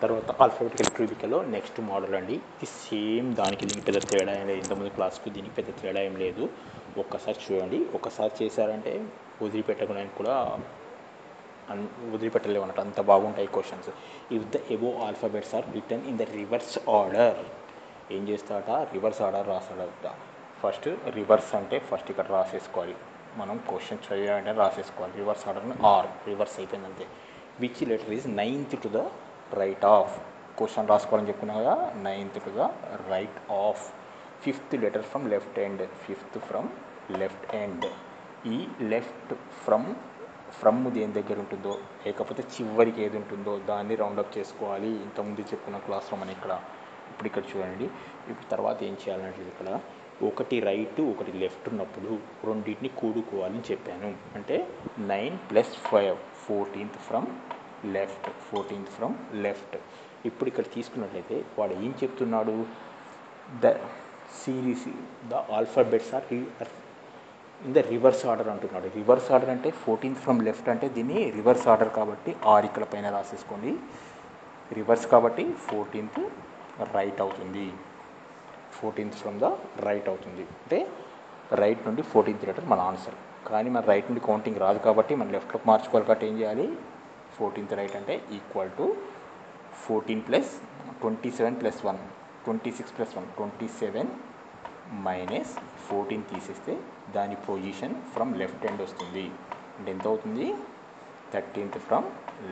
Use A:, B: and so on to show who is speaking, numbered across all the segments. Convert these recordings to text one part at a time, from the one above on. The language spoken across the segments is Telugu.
A: తర్వాత ఆల్ఫాబెటికల్ క్యూబికల్లో నెక్స్ట్ మోడల్ అండి. ఇది సేమ్ దానికి దీనికి పెద్ద తేడా ఏం లేదు, ఇంతకుముందు క్లాస్కు దీనికి పెద్ద తేడా ఏం లేదు. ఒక్కసారి చూడండి, ఒక్కసారి చేశారంటే వదిలిపెట్టడానికి కూడా వదిలిపెట్టలేవు అన్నట్టు, అంత బాగుంటాయి questions. If the above alphabets are return in the reverse order, ఏం చేస్తాడట, రివర్స్ ఆర్డర్ రాస్తాడట. ఫస్ట్ రివర్స్ అంటే ఫస్ట్ ఇక్కడ రాసేసుకోవాలి, మనం క్వశ్చన్ చదివాలంటే రాసేసుకోవాలి. రివర్స్ ఆర్డర్ని రివర్స్ అయిపోయింది అంతే. Which letter is 9th to the right of, question రాసుకోవాలని చెప్పుకున్నా కదా, 9th to the right of. 5th letter from left end, 5th from left end. ఈ లెఫ్ట్ ఫ్రమ్ దేని దగ్గర ఉంటుందో, లేకపోతే చివరికి ఏది ఉంటుందో దాన్ని రౌండప్ చేసుకోవాలి. ఇంతకుముందు చెప్పుకున్న క్లాస్లో మనం ఇప్పుడు ఇక్కడ చూడండి. ఇప్పుడు తర్వాత ఏం చేయాలంటే ఇక్కడ ఒకటి రైట్ ఒకటి లెఫ్ట్ ఉన్నప్పుడు రెండింటిని కూడుకోవాలని చెప్పాను. అంటే 9 + 5, 14th from left, 14th from left. ఇప్పుడు ఇక్కడ తీసుకున్నట్లయితే వాడు ఏం చెప్తున్నాడు, the series the alphabets are in the reverse order అంటున్నాడు. రివర్స్ ఆర్డర్ అంటే 14th ఫ్రమ్ లెఫ్ట్ అంటే దీన్ని రివర్స్ ఆర్డర్ కాబట్టి ఇక్కడ పైన రాసేసుకోండి. రివర్స్ కాబట్టి 14th రైట్ అవుతుంది, 14th ఫ్రమ్ ద రైట్ అవుతుంది. అంటే రైట్ నుండి 14th లెటర్ మన ఆన్సర్. కానీ మన రైట్ నుండి కౌంటింగ్ రాదు కాబట్టి మనం లెఫ్ట్లోకి మార్చుకోవాలి. కాబట్టి ఏం చేయాలి, 14th రైట్ అంటే ఈక్వల్ టు 14 + 27 + 1, 26 + 1, 27 మైనస్ 14 తీసేస్తే దాని పొజిషన్ ఫ్రమ్ లెఫ్ట్ ఎండ్ వస్తుంది. అంటే ఎంత అవుతుంది, 13th from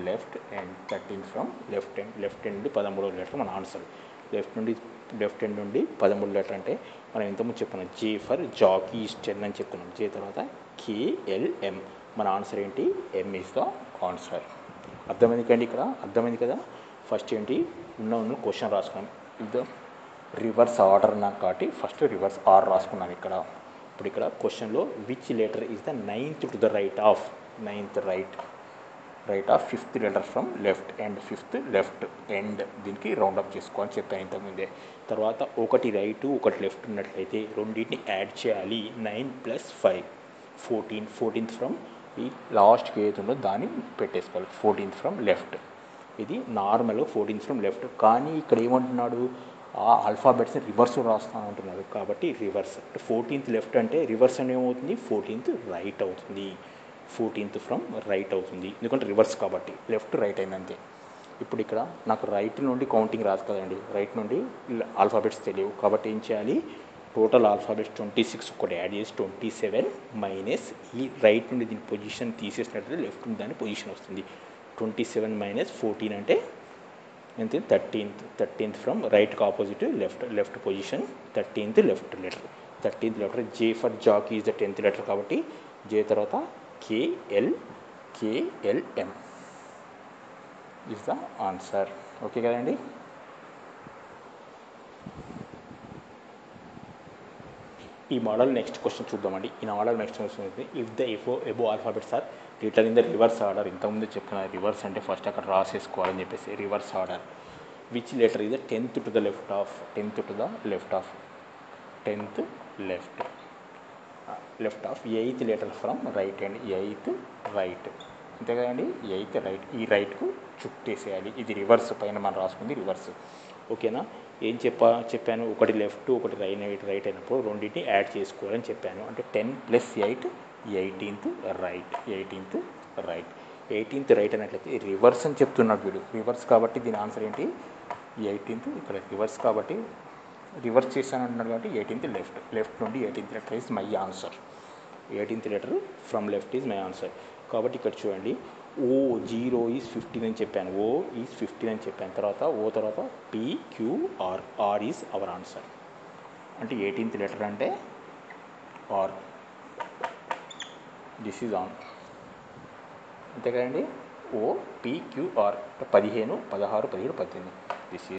A: left end, 13th from left end. Left end నుండి 13వ లెటర్ మన ఆన్సర్. లెఫ్ట్ ఎండ్ నుండి 13వ లెటర్ అంటే మనం ఇంతకుముందు చెప్పుకున్నాం, జే ఫర్ జాకీ ఈజ్ 10 అని చెప్పుకున్నాం. జే తర్వాత KLM, మన ఆన్సర్ ఏంటి, M ఈజ్ ద ఆన్సర్. అర్థమైంది కండి, ఇక్కడ అర్థమైంది కదా. ఫస్ట్ ఏంటి ఉన్న క్వశ్చన్ రాసుకున్నాం. ఇది రివర్స్ ఆర్డర్ నాకు కాబట్టి ఫస్ట్ రివర్స్ ఆర్డర్ రాసుకున్నాను ఇక్కడ. ఇప్పుడు ఇక్కడ క్వశ్చన్లో which letter is the 9th to the right of, 9th right of 5th letter from left end, 5th left end. దీనికి రౌండప్ చేసుకోవాలని చెప్పాను ఇంతకుముందే. తర్వాత ఒకటి రైట్ ఒకటి లెఫ్ట్ ఉన్నట్లయితే రెండింటిని యాడ్ చేయాలి. 9 + 5, 14, 14th ఫ్రమ్ ఈ లాస్ట్కి ఏది ఉందో దాన్ని పెట్టేసుకోవాలి. 14th ఫ్రమ్ లెఫ్ట్, ఇది నార్మల్ 14th ఫ్రమ్ లెఫ్ట్. కానీ ఇక్కడ ఏమంటున్నాడు, ఆ ఆల్ఫాబెట్స్ని రివర్స్ రాస్తాను అంటున్నాడు. కాబట్టి రివర్స్ అంటే 14th లెఫ్ట్ అంటే రివర్స్ అని ఏమవుతుంది, 14th రైట్ అవుతుంది. 14th ఫ్రమ్ రైట్ అవుతుంది, ఎందుకంటే రివర్స్ కాబట్టి లెఫ్ట్ రైట్ అయింది అంతే. ఇప్పుడు ఇక్కడ నాకు రైట్ నుండి కౌంటింగ్ రాదు కదండి, రైట్ నుండి ఆల్ఫాబెట్స్ తెలియవు. కాబట్టి ఏం చేయాలి, టోటల్ ఆల్ఫాబెట్స్ 26 ఒకటి యాడ్ చేసి 27 మైనస్ ఈ రైట్ నుండి దీని పొజిషన్ తీసేసినట్లయితే లెఫ్ట్ నుండి దాని పొజిషన్ వస్తుంది. 27 మైనస్ 14 అంటే ఎంత, 13th ఫ్రమ్ రైట్కి opposite left position, 13th left letter. 13th letter J for Jackie is the 10th letter కాబట్టి జే తర్వాత KLM is the answer. Okay కదండి. ఈ మోడల్ నెక్స్ట్ క్వశ్చన్ చూద్దామండి. ఈ మోడల్ నెక్స్ట్ క్వశ్చన్ అయితే if the above alphabets are return in the reverse order, ఇంతకుముందు చెప్పిన రివర్స్ అంటే ఫస్ట్ అక్కడ రాసేసుకోవాలని చెప్పేసి reverse order. Which letter is the 10th to the left of, 10th to the left of, 10th left of 8th letter from right and, 8th right అంతే కదండి. 8th రైట్, ఈ రైట్కు చుట్టేసేయాలి. ఇది రివర్స్, పైన మనం రాసుకుంది రివర్స్. ఓకేనా. ఏం చెప్పాను, ఒకటి లెఫ్ట్ ఒకటి రైట్ అయినప్పుడు రెండింటిని యాడ్ చేసుకోవాలని చెప్పాను. అంటే 10 + 8, 18th right, 18th right. 18th right అన్నట్లయితే రివర్స్ అని చెప్తున్నాడు వీడు. రివర్స్ కాబట్టి దీని ఆన్సర్ ఏంటి, 18th. ఇక్కడ రివర్స్ కాబట్టి రివర్స్ చేశాను అంటున్నాడు కాబట్టి 18th లెఫ్ట్ నుండి 18th letter is my answer. 18th letter from left is my answer. కాబట్టి ఇక్కడ చూడండి, O0 ఈజ్ 15 అని చెప్పాను, O ఈజ్ 15 అని చెప్పాను. తర్వాత O తర్వాత PQR, R is our answer. అంటే 18th లెటర్ అంటే R, దిస్ ఈజ్ ఆన్ అంతే కదండి. OPQR 15, 16, 17, 18, this is